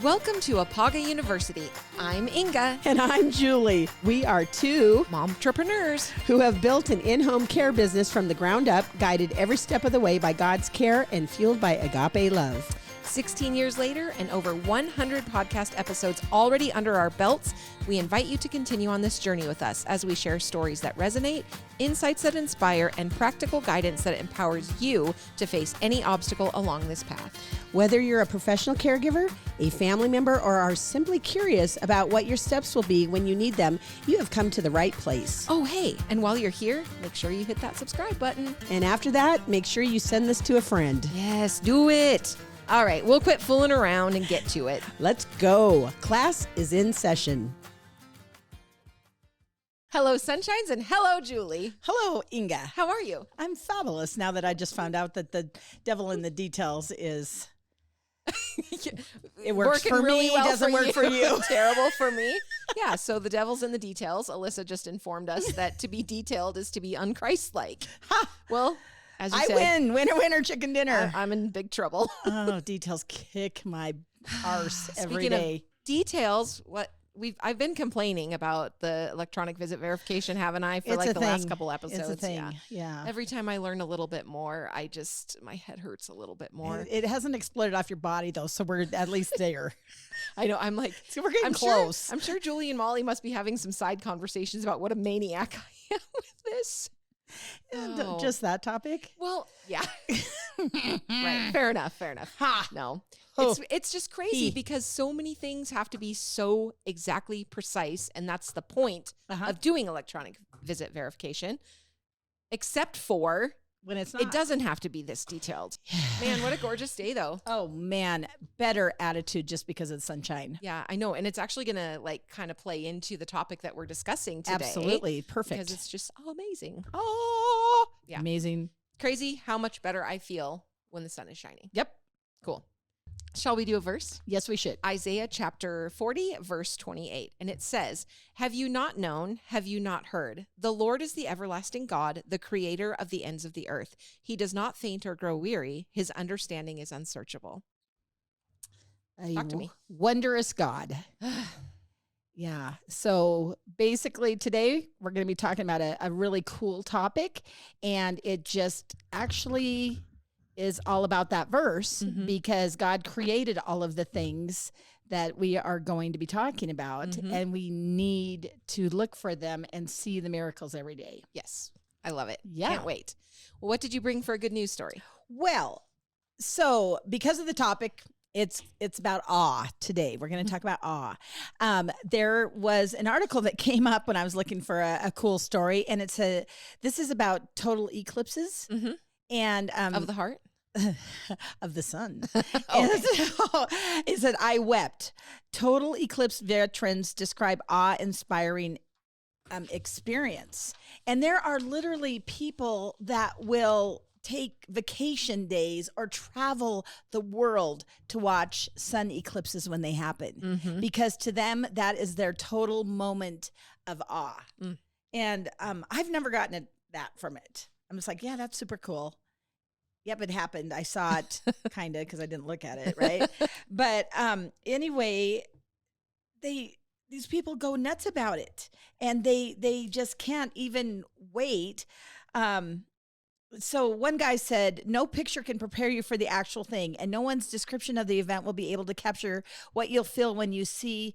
Welcome to Apaga University. I'm Inga. And I'm Julie. We are two momtrepreneurs who have built an in-home care business from the ground up, guided every step of the way by God's care and fueled by agape love. 16 years later and over 100 podcast episodes already under our belts, we invite you to continue on this journey with us as we share stories that resonate, insights that inspire, and practical guidance that empowers you to face any obstacle along this path. Whether you're a professional caregiver, a family member, or are simply curious about what your steps will be when you need them, you have come to the right place. Oh, hey, and while you're here, make sure you hit that subscribe button. And after that, make sure you send this to a friend. Yes, do it. All right, we'll quit fooling around and get to it. Let's go. Class is in session. Hello, Sunshines, and hello, Julie. Hello, Inga. How are you? I'm fabulous now that I just found out that the devil in the details is... It works for really me, well doesn't work for you. Terrible for me. Yeah, so the devil's in the details. Alyssa just informed us that to be detailed is to be unchristlike. Well, as you said, win. Winner, winner, chicken dinner. I'm in big trouble. Oh, details kick my arse every Speaking day. of details, I've been complaining about the electronic visit verification, haven't I, for the last couple episodes? It's a thing. Yeah. Every time I learn a little bit more, my head hurts a little bit more. It hasn't exploded off your body though, so we're at least there. I know. I'm like, so we're getting close. I'm sure Julie and Molly must be having some side conversations about what a maniac I am with this. Oh. Just that topic? Well, yeah. Right. Fair enough. Ha! No. Oh. It's just crazy because so many things have to be so exactly precise, and that's the point of doing electronic visit verification, except for when it's not. It doesn't have to be this detailed. Man, what a gorgeous day, though. Oh, man. Better attitude just because of the sunshine. Yeah, I know. And it's actually going to kind of play into the topic that we're discussing today. Absolutely. Perfect. Because it's just amazing. Oh, yeah. Amazing. Crazy how much better I feel when the sun is shining. Yep. Cool. Shall we do a verse? Yes, we should. Isaiah chapter 40, verse 28. And it says, "Have you not known? Have you not heard? The Lord is the everlasting God, the creator of the ends of the earth. He does not faint or grow weary. His understanding is unsearchable." Talk to me. Wondrous God. Yeah. So basically today we're going to be talking about a really cool topic, and it just actually is all about that verse because God created all of the things that we are going to be talking about, and we need to look for them and see the miracles every day. Yes. I love it. Yeah. Can't wait. Well, what did you bring for a good news story? Well, so because of the topic, it's about awe today. We're going to talk about awe. There was an article that came up when I was looking for a cool story, and this is about total eclipses. And of the heart? Of the sun. It said, "I wept. Total eclipse veterans describe awe-inspiring experience." And there are literally people that will take vacation days or travel the world to watch sun eclipses when they happen, because to them, that is their total moment of awe. And I've never gotten that from it. I'm just like, yeah, that's super cool. Yep, it happened. I saw it kind of because I didn't look at it, right? But anyway, these people go nuts about it, and they just can't even wait. So one guy said, "No picture can prepare you for the actual thing, and no one's description of the event will be able to capture what you'll feel when you see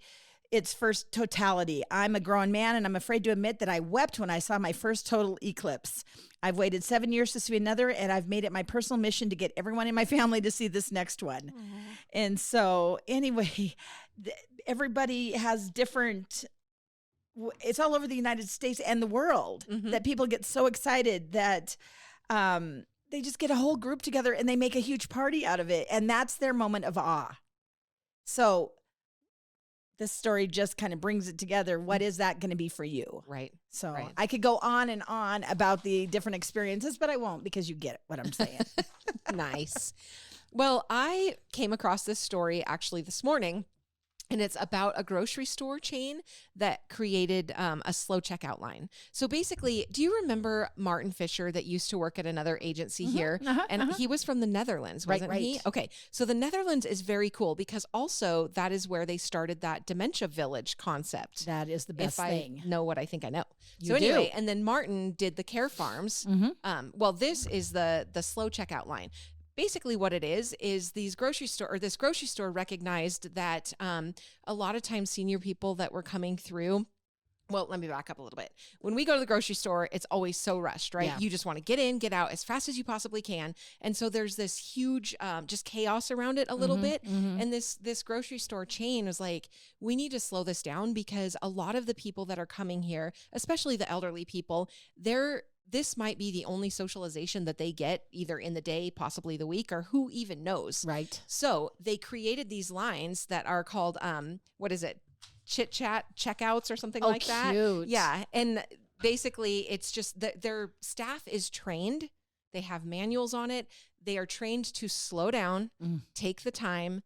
its first totality. I'm a grown man, and I'm afraid to admit that I wept when I saw my first total eclipse. I've waited 7 years to see another, and I've made it my personal mission to get everyone in my family to see this next one." And so anyway, everybody has different, it's all over the United States and the world that people get so excited that they just get a whole group together and they make a huge party out of it. And that's their moment of awe. So this story just kind of brings it together. What is that going to be for you? Right. So right. I could go on and on about the different experiences, but I won't, because you get what I'm saying. Nice. Well, I came across this story actually this morning And it's about a grocery store chain that created a slow checkout line. So basically, do you remember Martin Fisher that used to work at another agency here? And he was from the Netherlands, wasn't he? Okay. So the Netherlands is very cool because also that is where they started that dementia village concept. That is the best thing. I know what I think I know. You so anyway, do. and then Martin did the care farms. Well, this is the slow checkout line. Basically what it is this grocery store recognized that a lot of times senior people that were coming through, well, let me back up a little bit. When we go to the grocery store, it's always so rushed, right? Yeah. You just want to get in, get out as fast as you possibly can. And so there's this huge just chaos around it a little bit. And this grocery store chain was like, we need to slow this down because a lot of the people that are coming here, especially the elderly people, this might be the only socialization that they get either in the day, possibly the week, or who even knows. Right. So they created these lines that are called, what is it? Chit chat checkouts or something like that. Cute. Yeah. And basically it's just that their staff is trained. They have manuals on it. They are trained to slow down, take the time,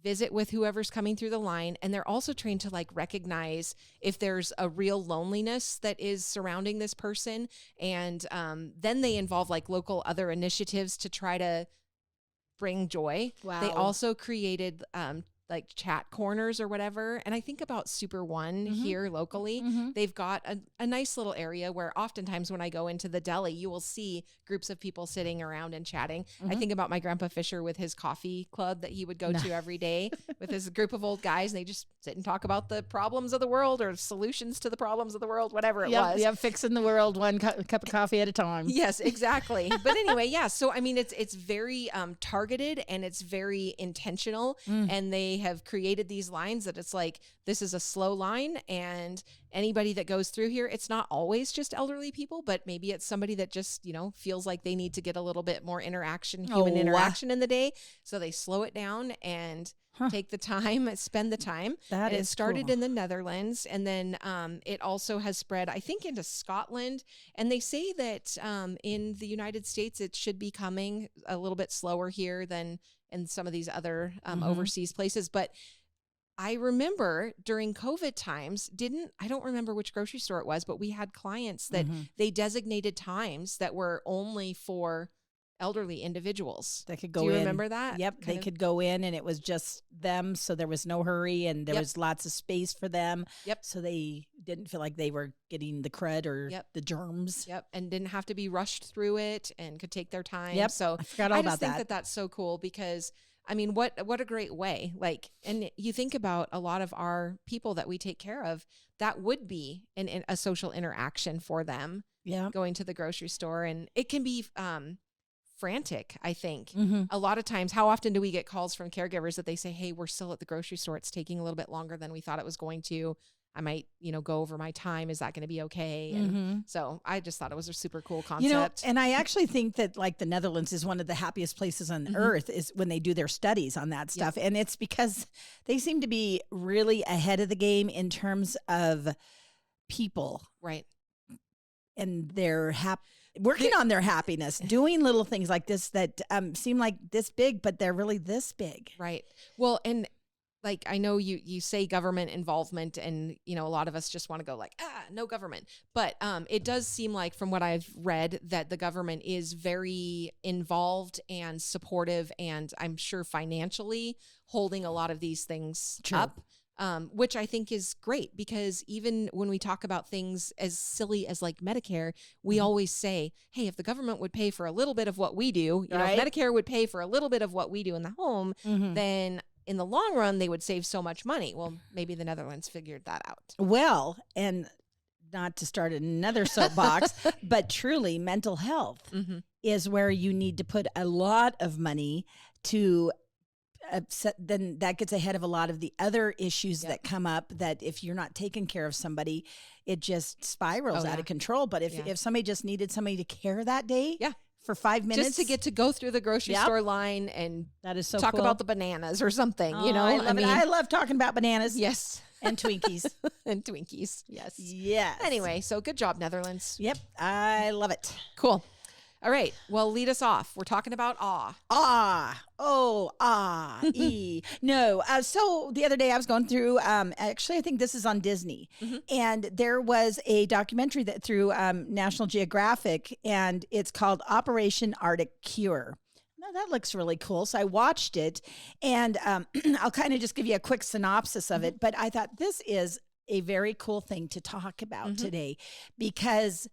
visit with whoever's coming through the line. And they're also trained to like recognize if there's a real loneliness that is surrounding this person. And then they involve like local other initiatives to try to bring joy. Wow. They also created like chat corners or whatever. And I think about Super One here locally. They've got a nice little area where oftentimes when I go into the deli, you will see groups of people sitting around and chatting. I think about my grandpa Fisher with his coffee club that he would go to every day with his group of old guys. And they just sit and talk about the problems of the world or solutions to the problems of the world, whatever it was. Yeah, fixing the world one cup of coffee at a time. Yes, exactly. But anyway, yeah. So, I mean, it's very targeted and it's very intentional. And they have created these lines that it's like, this is a slow line and anybody that goes through here, it's not always just elderly people, but maybe it's somebody that just, feels like they need to get a little bit more human interaction in the day. So they slow it down and take the time, spend the time. That and is it started cool. in the Netherlands. And then it also has spread, I think, into Scotland. And they say that in the United States, it should be coming a little bit slower here than in some of these other overseas places. But I remember during COVID times, I don't remember which grocery store it was, but we had clients that they designated times that were only for elderly individuals. They could go in. Do you remember that? Yep. They could go in and it was just them. So there was no hurry and there was lots of space for them. Yep. So they didn't feel like they were getting the crud or the germs. Yep. And didn't have to be rushed through it and could take their time. Yep. So I forgot all I about just think that. that that's so cool because I mean, what a great way. Like, and you think about a lot of our people that we take care of, that would be a social interaction for them. Yeah. Going to the grocery store, and it can be frantic, I think. A lot of times, how often do we get calls from caregivers that they say, hey, we're still at the grocery store. It's taking a little bit longer than we thought it was going to. I might, go over my time. Is that going to be okay? And so I just thought it was a super cool concept. And I actually think that like the Netherlands is one of the happiest places on earth is when they do their studies on that stuff. And it's because they seem to be really ahead of the game in terms of people. Right. And they're working on their happiness, doing little things like this that seem like this big, but they're really this big. Right. Well, and like, I know you say government involvement and, a lot of us just want to go like, no government. But it does seem like from what I've read that the government is very involved and supportive and I'm sure financially holding a lot of these things up. Which I think is great because even when we talk about things as silly as like Medicare, we always say, hey, if the government would pay for a little bit of what we do, if Medicare would pay for a little bit of what we do in the home, then in the long run, they would save so much money. Well, maybe the Netherlands figured that out. Well, and not to start another soapbox, but truly mental health is where you need to put a lot of money to then that gets ahead of a lot of the other issues that come up that if you're not taking care of somebody, it just spirals out of control. But if somebody just needed somebody to care that day for 5 minutes. Just to get to go through the grocery store line and that is so talk cool. about the bananas or something, I love talking about bananas. Yes. And Twinkies. And Twinkies. Yes. Yes. Anyway, so good job, Netherlands. Yep. I love it. Cool. All right. Well, lead us off. We're talking about awe. No. So the other day I was going through, actually, I think this is on Disney. And there was a documentary that through National Geographic, and it's called Operation Arctic Cure. Now that looks really cool. So I watched it, and I'll kind of just give you a quick synopsis of it. But I thought this is a very cool thing to talk about today, because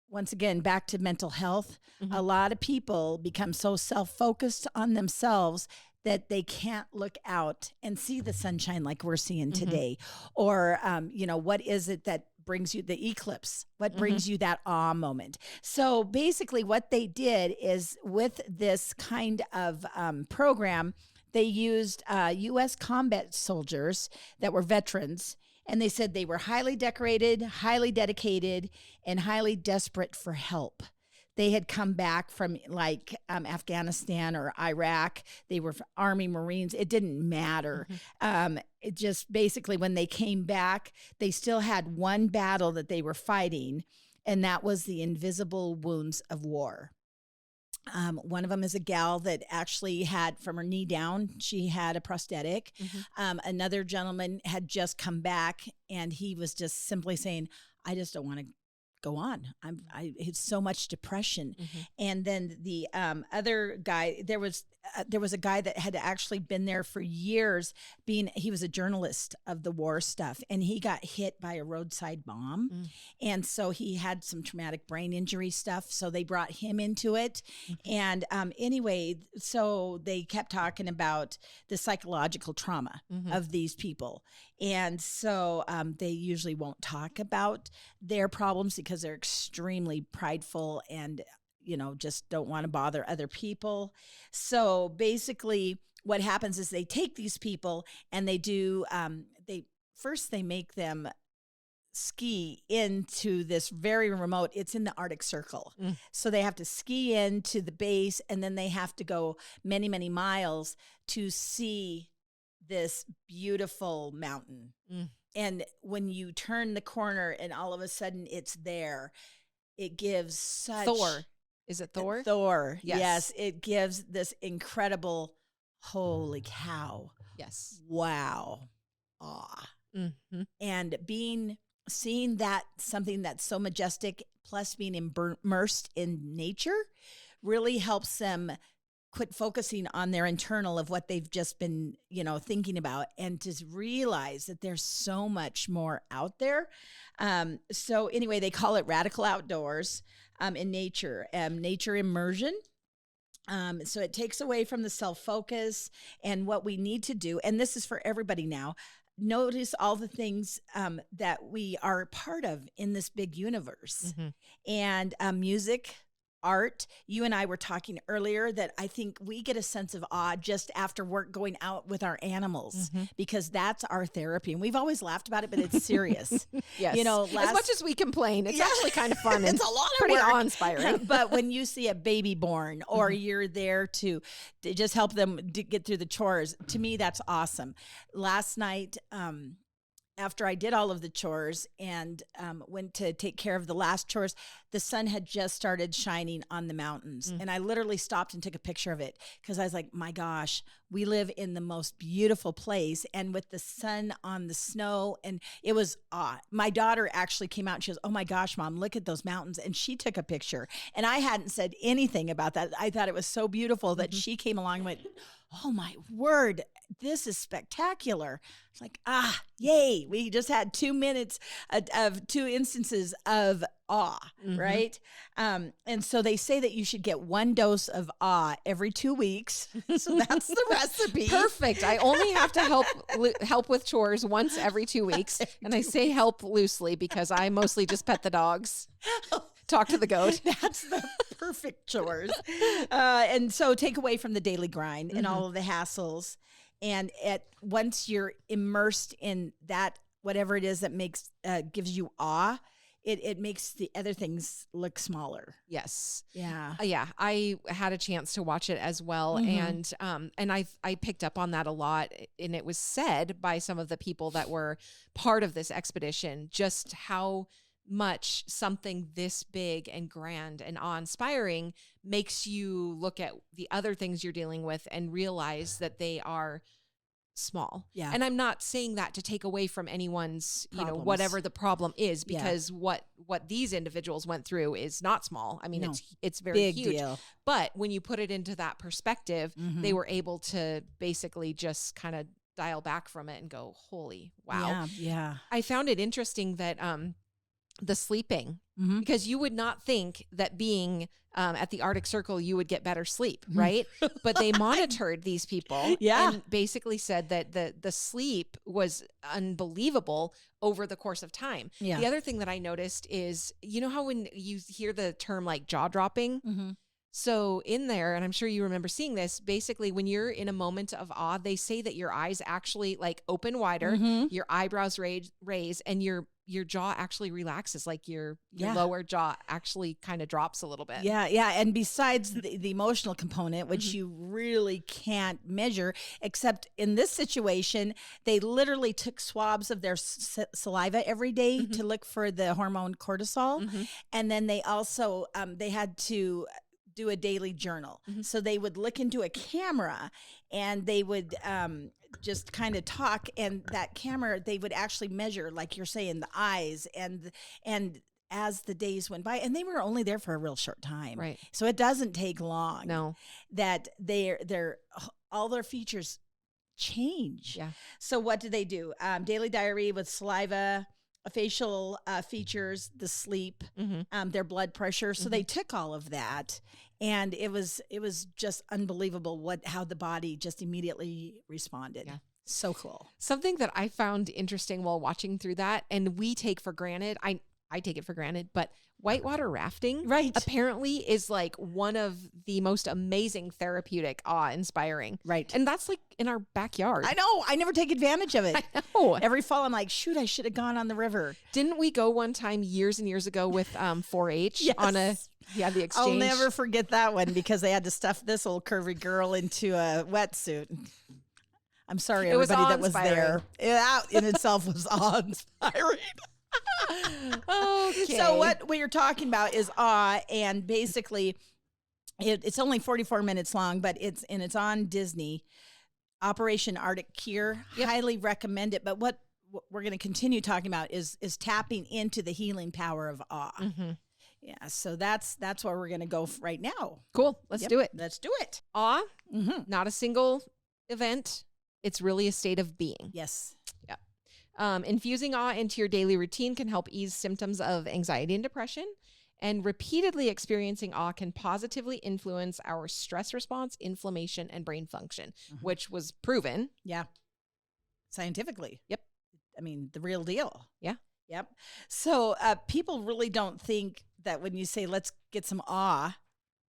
once again, back to mental health, a lot of people become so self-focused on themselves that they can't look out and see the sunshine like we're seeing today. Or, what is it that brings you the eclipse? What brings you that awe moment? So basically what they did is, with this kind of program, they used U.S. combat soldiers that were veterans. And they said they were highly decorated, highly dedicated, and highly desperate for help. They had come back from Afghanistan or Iraq. They were Army, Marines. It didn't matter. It just basically, when they came back, they still had one battle that they were fighting, and that was the invisible wounds of war. One of them is a gal that actually had, from her knee down, she had a prosthetic. Another gentleman had just come back, and he was just simply saying, I just don't want to go on. It's so much depression. And then the other guy, there was a guy that had actually been there for years, he was a journalist of the war stuff, and he got hit by a roadside bomb. And so he had some traumatic brain injury stuff. So they brought him into it. And anyway, so they kept talking about the psychological trauma of these people. And so they usually won't talk about their problems because they're extremely prideful and, just don't want to bother other people. So basically what happens is they take these people and they do, they make them ski into this very remote, it's in the Arctic Circle. So they have to ski into the base, and then they have to go many, many miles to see this beautiful mountain. And when you turn the corner and all of a sudden it's there, it gives such... Thor. Is it Thor? Thor. Yes. It gives this incredible, holy cow. Yes. Wow. Awe. And seeing that, something that's so majestic, plus being immersed in nature, really helps them quit focusing on their internal of what they've just been, thinking about, and to realize that there's so much more out there. So anyway, they call it radical outdoors in nature, nature immersion. So it takes away from the self-focus and what we need to do. And this is for everybody now. Notice all the things that we are part of in this big universe. And music, art. You and I were talking earlier that I think we get a sense of awe just after work, going out with our animals, because that's our therapy. And we've always laughed about it, but it's serious. Yes. As much as we complain, it's actually kind of fun. It's a lot of pretty work. awe-inspiring. But when you see a baby born, or you're there to just help them get through the chores, to me, that's awesome. Last night, after I did all of the chores and went to take care of the last chores, the sun had just started shining on the mountains. And I literally stopped and took a picture of it, because I was like, my gosh, we live in the most beautiful place. And with the sun on the snow, and it was my daughter actually came out and she goes, oh my gosh, Mom, look at those mountains. And she took a picture. And I hadn't said anything about that. I thought it was so beautiful that she came along and went, oh my word, this is spectacular. It's like, yay. We just had 2 minutes of 2 instances of awe, right? And so they say that you should get 1 dose of awe every 2 weeks. So that's the recipe. Perfect. I only have to help with chores once every 2 weeks. And I say help loosely because I mostly just pet the dogs. Talk to the goat. That's the perfect chores. And so take away from the daily grind and all of the hassles. And once you're immersed in that, whatever it is that gives you awe, it makes the other things look smaller. Yes. Yeah. Yeah. I had a chance to watch it as well. And I picked up on that a lot. And it was said by some of the people that were part of this expedition, just how much something this big and grand and awe-inspiring makes you look at the other things you're dealing with and realize that they are small. Yeah. And I'm not saying that to take away from anyone's, Problems. whatever the problem is, Yeah. because what these individuals went through is not small. I mean, No. it's very Big huge. deal. But when you put it into that perspective, Mhm. they were able to basically just kind of dial back from it and go, holy wow. Yeah. Yeah. I found it interesting that the sleeping, Mhm. because you would not think that being at the Arctic Circle, you would get better sleep, right? But they monitored these people Yeah. and basically said that the sleep was unbelievable over the course of time. Yeah. The other thing that I noticed is, you know how when you hear the term like jaw dropping? Mhm. So in there, and I'm sure you remember seeing this, basically when you're in a moment of awe, they say that your eyes actually like open wider, Mhm. your eyebrows raise, and your jaw actually relaxes, like your Yeah. lower jaw actually kind of drops a little bit. Yeah, yeah. And besides the emotional component, which Mhm. you really can't measure, except in this situation, they literally took swabs of their saliva every day Mhm. to look for the hormone cortisol. Mhm. And then they also, they had to do a daily journal. Mhm. So they would look into a camera and they would just kind of talk, and that camera, they would actually measure, like you're saying, the eyes and as the days went by, and they were only there for a real short time. Right. So it doesn't take long. No. That they're all their features change. Yeah. So what do? Daily diary with saliva, facial features, the sleep, Mhm. their blood pressure. So they took all of that, and it was just unbelievable how the body just immediately responded. Yeah. So cool. Something that I found interesting while watching through that, and we take for granted, I take it for granted, but whitewater rafting Right. apparently is like one of the most amazing therapeutic, awe-inspiring. Right. And that's like in our backyard. I know. I never take advantage of it. I know. Every fall, I'm like, shoot, I should have gone on the river. Didn't we go one time years and years ago with 4-H on the exchange? I'll never forget that one because they had to stuff this old curvy girl into a wetsuit. I'm sorry, It was everybody that was awe-inspiring. there. That in itself was awe-inspiring. Okay. So what you're talking about is awe, and basically it's only 44 minutes long, but it's on Disney. Operation Arctic Cure. Yep. Highly recommend it. But what we're going to continue talking about is tapping into the healing power of awe. Mhm. Yeah, so that's where we're going to go right now. Cool. Let's do it. Let's do it. Awe, Mm-hmm. not a single event. It's really a state of being. Yes. Infusing awe into your daily routine can help ease symptoms of anxiety and depression. And repeatedly experiencing awe can positively influence our stress response, inflammation, and brain function, which was proven. Yeah. Scientifically. Yep. I mean, the real deal. Yeah. Yep. So people really don't think that when you say, let's get some awe,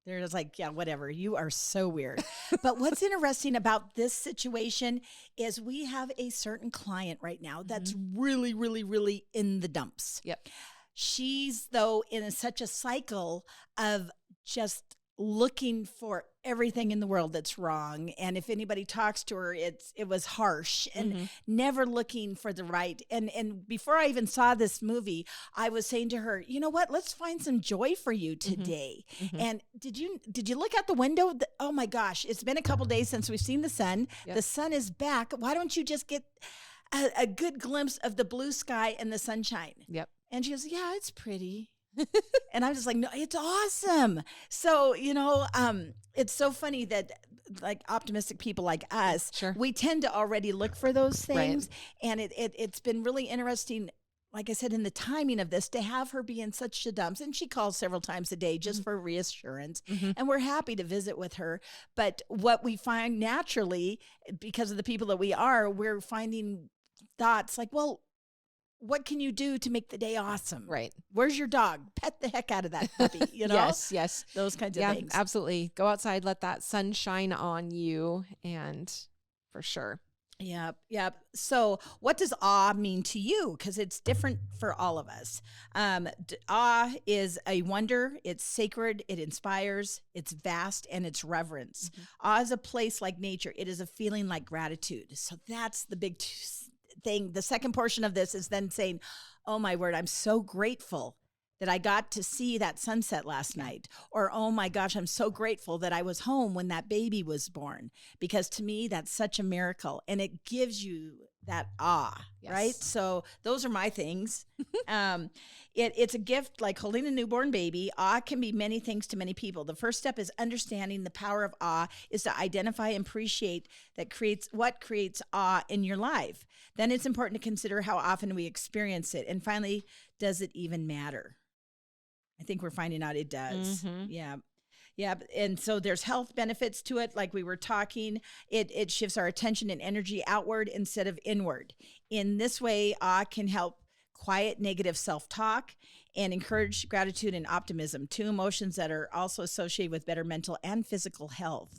they're just like, yeah, whatever. You are so weird. But what's interesting about this situation is we have a certain client right now that's really, really, really in the dumps. Yep. She's, though, in such a cycle of just looking for everything in the world that's wrong. And if anybody talks to her, it was harsh and never looking for the right. And before I even saw this movie, I was saying to her, you know what, let's find some joy for you today. And did you look out the window? Oh my gosh, it's been a couple days since we've seen the sun. Yep. The sun is back. Why don't you just get a good glimpse of the blue sky and the sunshine? Yep. And she goes, yeah, it's pretty. And I'm just like, no, it's awesome. So, it's so funny that like optimistic people like us, Sure. we tend to already look for those things. Right. And it's been really interesting, like I said, in the timing of this, to have her be in such a dumps. And she calls several times a day just for reassurance. And we're happy to visit with her. But what we find naturally, because of the people that we're finding thoughts like, well, what can you do to make the day awesome? Right. Where's your dog? Pet the heck out of that puppy, Yes. Those kinds of Yeah, things. absolutely. Go outside, let that sun shine on you, and for sure. Yep. So what does awe mean to you? Because it's different for all of us. Awe is a wonder. It's sacred. It inspires. It's vast, and it's reverence. Awe is a place like nature. It is a feeling like gratitude. So that's the big thing. The second portion of this is then saying, oh my word, I'm so grateful that I got to see that sunset last night. Or, oh my gosh, I'm so grateful that I was home when that baby was born. Because to me, that's such a miracle. And it gives you that awe, right? So those are my things. It's a gift like holding a newborn baby. Awe can be many things to many people. The first step is understanding the power of awe is to identify and appreciate what creates awe in your life. Then it's important to consider how often we experience it. And finally, does it even matter? I think we're finding out it does. Yeah. Yeah. And so there's health benefits to it. Like we were talking, it shifts our attention and energy outward instead of inward. In this way, awe can help quiet negative self-talk and encourage gratitude and optimism, two emotions that are also associated with better mental and physical health.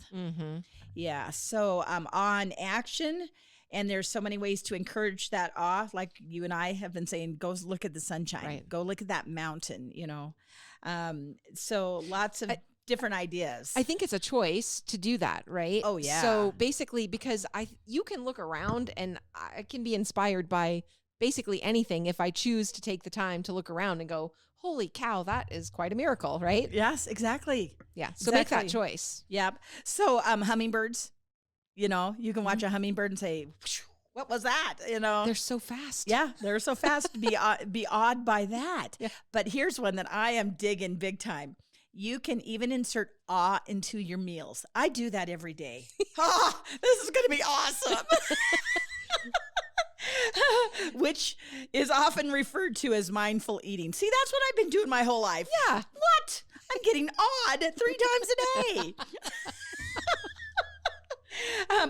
Yeah. So awe in action. And there's so many ways to encourage that awe. Like you and I have been saying, go look at the sunshine, go look at that mountain, so lots of different ideas. I think it's a choice to do that, right? Oh yeah. So basically, because you can look around and I can be inspired by basically anything if I choose to take the time to look around and go, holy cow, that is quite a miracle, right? Yes, exactly. Yeah. So make that choice. Yep. So hummingbirds, you can watch a hummingbird and say, what was that? They're so fast. Yeah, they're so fast. Be awed by that. Yeah. But here's one that I am digging big time. You can even insert awe into your meals. I do that every day. This is going to be awesome. Which is often referred to as mindful eating. See, that's what I've been doing my whole life. Yeah. What? I'm getting awed 3 times a day.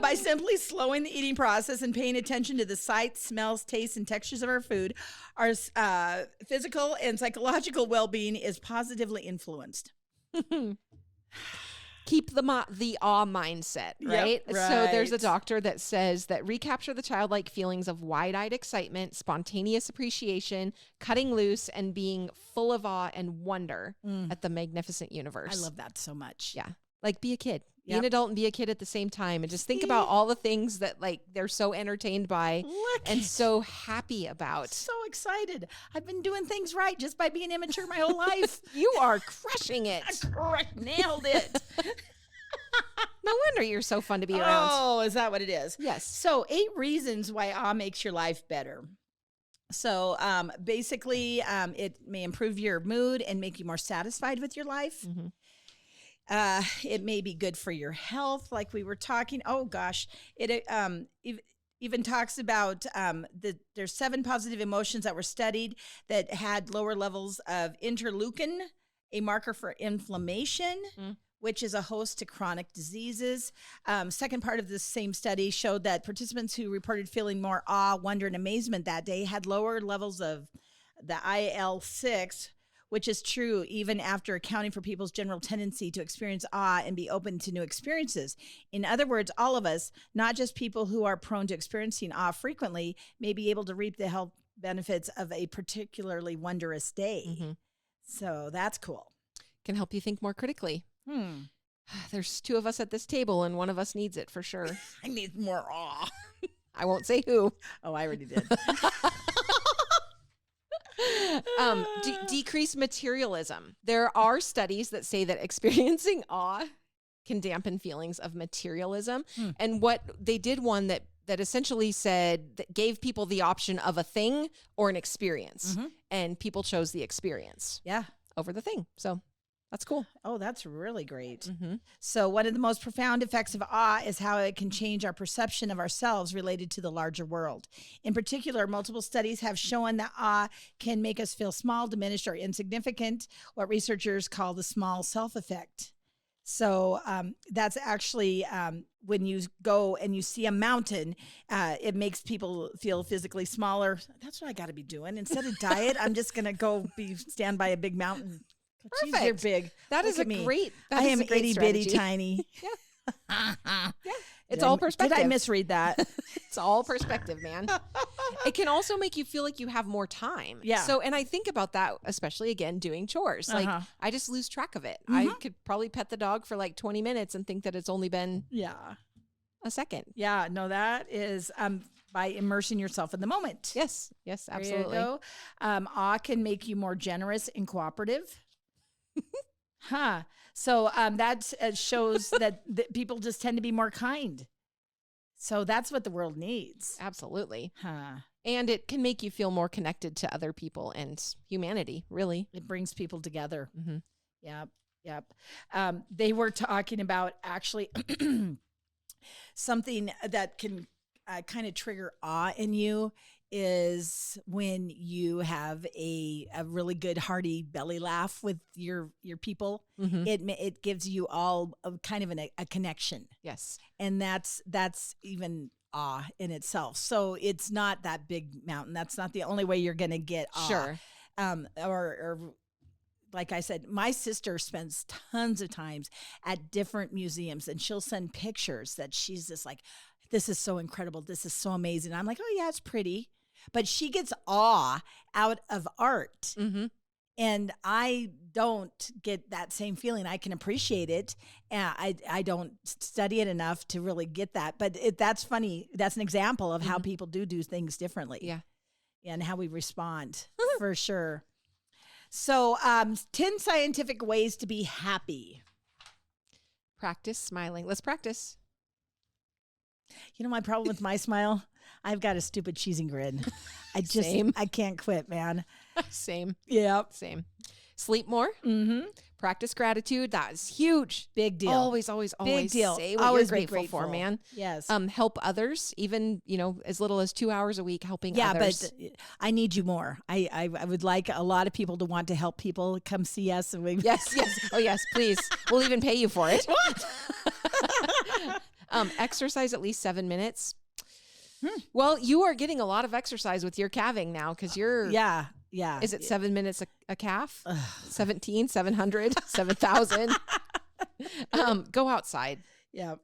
By simply slowing the eating process and paying attention to the sights, smells, tastes, and textures of our food, our physical and psychological well-being is positively influenced. Keep the awe mindset, right? Yep, So there's a doctor that says that recapture the childlike feelings of wide-eyed excitement, spontaneous appreciation, cutting loose, and being full of awe and wonder at the magnificent universe. I love that so much. Yeah. Like be a kid. Be an adult and be a kid at the same time. And just think about all the things that like they're so entertained by and so happy about. So excited. I've been doing things right just by being immature my whole life. You are crushing it. Nailed it. No wonder you're so fun to be around. Oh, is that what it is? Yes. So 8 reasons why awe makes your life better. So basically, it may improve your mood and make you more satisfied with your life. It may be good for your health, like we were talking. Oh gosh, it even talks about there's 7 positive emotions that were studied that had lower levels of interleukin, a marker for inflammation, which is a host to chronic diseases. Second part of this same study showed that participants who reported feeling more awe, wonder, and amazement that day had lower levels of the IL-6, which is true even after accounting for people's general tendency to experience awe and be open to new experiences. In other words, all of us, not just people who are prone to experiencing awe frequently, may be able to reap the health benefits of a particularly wondrous day. So that's cool. Can help you think more critically. There's 2 of us at this table and one of us needs it for sure. I need more awe. I won't say who. Oh, I already did. Decrease materialism. There are studies that say that experiencing awe can dampen feelings of materialism. And what they did one that essentially said that gave people the option of a thing or an experience, and people chose the experience over the thing. So that's cool. Oh, that's really great. So one of the most profound effects of awe is how it can change our perception of ourselves related to the larger world. In particular, multiple studies have shown that awe can make us feel small, diminished, or insignificant, what researchers call the small self effect. So that's actually when you go and you see a mountain, it makes people feel physically smaller. That's what I got to be doing. Instead of diet, I'm just going to go stand by a big mountain. Perfect. Geez, you're big. That Look is at a me. great. I am itty bitty tiny. It's all perspective. Did I misread that? It's all perspective, man. It can also make you feel like you have more time. Yeah. So, and I think about that, especially again, doing chores. Like I just lose track of it. I could probably pet the dog for like 20 minutes and think that it's only been a second. Yeah, no, that is by immersing yourself in the moment. Yes, absolutely. There you go. Awe can make you more generous and cooperative. So that shows that people just tend to be more kind. So that's what the world needs. Absolutely. And it can make you feel more connected to other people and humanity, really. It brings people together. Mm-hmm. Yep. They were talking about actually something that can kind of trigger awe in you is when you have a really good hearty belly laugh with your people. Mm-hmm. It gives you all kind of a connection. Yes. And that's even awe in itself. So it's not that big mountain. That's not the only way you're going to get awe. Sure. Or like I said, my sister spends tons of times at different museums, and she'll send pictures that she's just like, this is so incredible. This is so amazing. I'm like, oh yeah, it's pretty. But she gets awe out of art. Mm-hmm. And I don't get that same feeling. I can appreciate it. And I don't study it enough to really get that. But that's funny. That's an example of how people do things differently. Yeah. And how we respond for sure. So 10 scientific ways to be happy. Practice smiling. Let's practice. You know, my problem with my smile, I've got a stupid cheesy grin. Same. I can't quit, man. Same. Yep. Same. Sleep more. Mm-hmm. Practice gratitude. That is huge. Big deal. Always Big deal. say what Always you're be grateful for, man. Yes. Help others, even, as little as 2 hours a week helping others. But I need you more. I would like a lot of people to want to help people come see us. And Yes. Oh, yes, please. We'll even pay you for it. What? Exercise at least 7 minutes. Well, you are getting a lot of exercise with your calving now because you're... Yeah. Is it 7 minutes a calf? 17, 700, 7,000. Go outside. Yeah.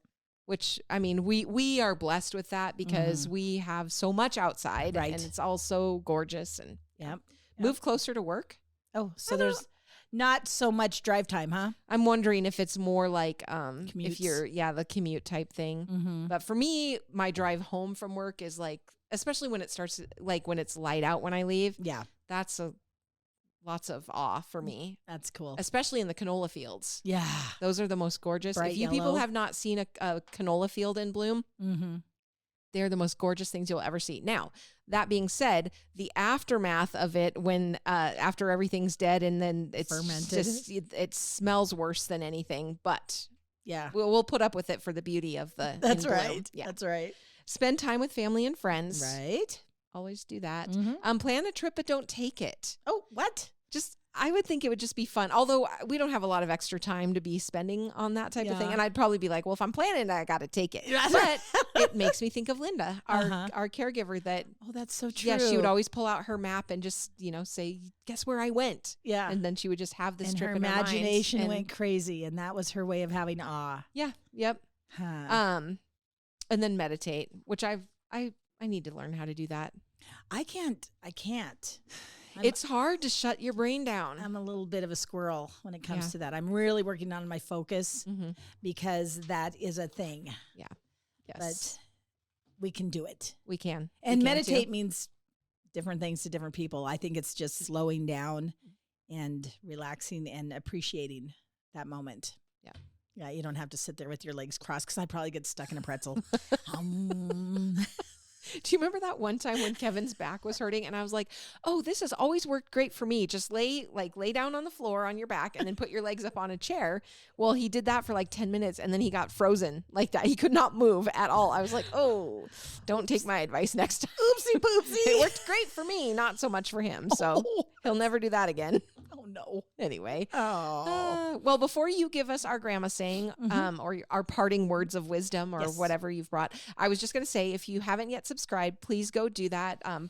Which, I mean, we are blessed with that because we have so much outside. Right. And it's all so gorgeous. And Yep. Move closer to work. Oh, so there's not so much drive time, huh? I'm wondering if it's more like Commutes. if you're the commute type thing. Mm-hmm. But for me, my drive home from work is like, especially when it starts, like when it's light out when I leave. Yeah. That's lots of awe for me, That's cool. especially in the canola fields. Yeah. Those are the most gorgeous. Bright If you yellow. people have not seen a canola field in bloom, Mm-hmm. they're the most gorgeous things you'll ever see. Now, that being said, the aftermath of it when after everything's dead and then it's Fermented. just it smells worse than anything, but Yeah. we'll put up with it for the beauty of the That's in bloom. right. Yeah. That's right. Spend time with family and friends. Right. Always do that. Mhm. Plan a trip, but don't take it. Oh, what? I would think it would just be fun. Although we don't have a lot of extra time to be spending on that type of thing. Yeah. And I'd probably be like, well, if I'm planning it, I got to take it. That's But it makes me think of Linda, Uh-huh. our caregiver that, Oh, that's so true. yeah, she would always pull out her map and just, say, guess where I went? Yeah. And then she would just have this And trip her in her mind. imagination And- went crazy, and that was her way of having awe. Yeah. Yep. Huh. And then meditate, which I need to learn how to do that. I can't. It's hard to shut your brain down. I'm a little bit of a squirrel when it comes Yeah. to that. I'm really working on my focus Mm-hmm. because that is a thing. Yes. But we can do it. We can. And We can meditate too. means different things to different people. I think it's just slowing down and relaxing and appreciating that moment. Yeah. Yeah, you don't have to sit there with your legs crossed because I'd probably get stuck in a pretzel. Do you remember that one time when Kevin's back was hurting and I was like, oh, this has always worked great for me. Just lay down on the floor on your back and then put your legs up on a chair. Well, he did that for like 10 minutes and then he got frozen like that. He could not move at all. I was like, oh, don't take my advice next time. Oopsie poopsie. It worked great for me, not so much for him. So he'll never do that again. Oh, no. Anyway. Oh. Well, before you give us our grandma saying or our parting words of wisdom or Yes. whatever you've brought, I was just going to say, if you haven't yet subscribed, please go do that on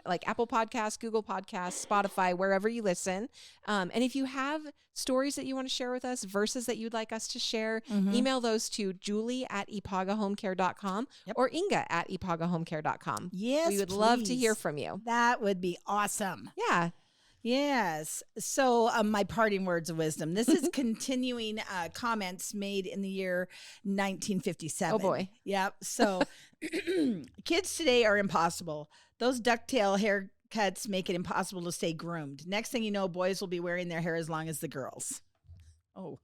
like Apple Podcasts, Google Podcasts, Spotify, wherever you listen. And if you have stories that you want to share with us, verses that you'd like us to share, email those to julie@ipagahomecare.com or inga@ipagahomecare.com. Yes, we would love to please. hear from you. That would be awesome. Yeah. Yes. So, my parting words of wisdom. This is continuing comments made in the year 1957. Oh, boy. Yep. So, kids today are impossible. Those ducktail haircuts make it impossible to stay groomed. Next thing you know, boys will be wearing their hair as long as the girls. Oh,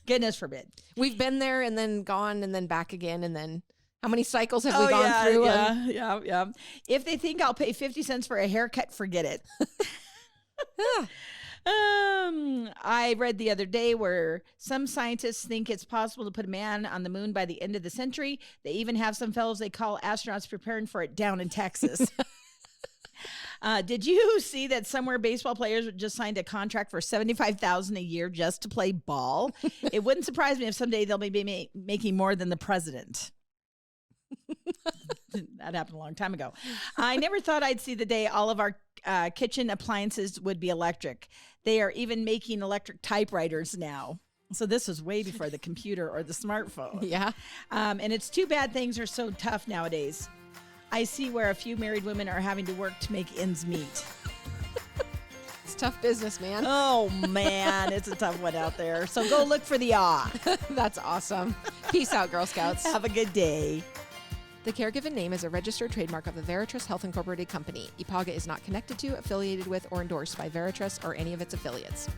goodness forbid. We've been there and then gone and then back again. And then how many cycles have we gone through? Yeah. If they think I'll pay 50 cents for a haircut, forget it. I read the other day where some scientists think it's possible to put a man on the moon by the end of the century. They even have some fellows they call astronauts preparing for it down in Texas. Did you see that somewhere baseball players just signed a contract for $75,000 a year just to play ball? It wouldn't surprise me if someday they'll be making more than the president. That happened a long time ago. I never thought I'd see the day all of our kitchen appliances would be electric. They are even making electric typewriters now. So this was way before the computer or the smartphone. Yeah. And it's too bad things are so tough nowadays. I see where a few married women are having to work to make ends meet. It's tough business, man. Oh, man. It's a tough one out there. So go look for the awe. That's awesome. Peace out, Girl Scouts. Have a good day. The Caregiven name is a registered trademark of the Veritrust Health Incorporated Company. IPAGA is not connected to, affiliated with, or endorsed by Veritrust or any of its affiliates.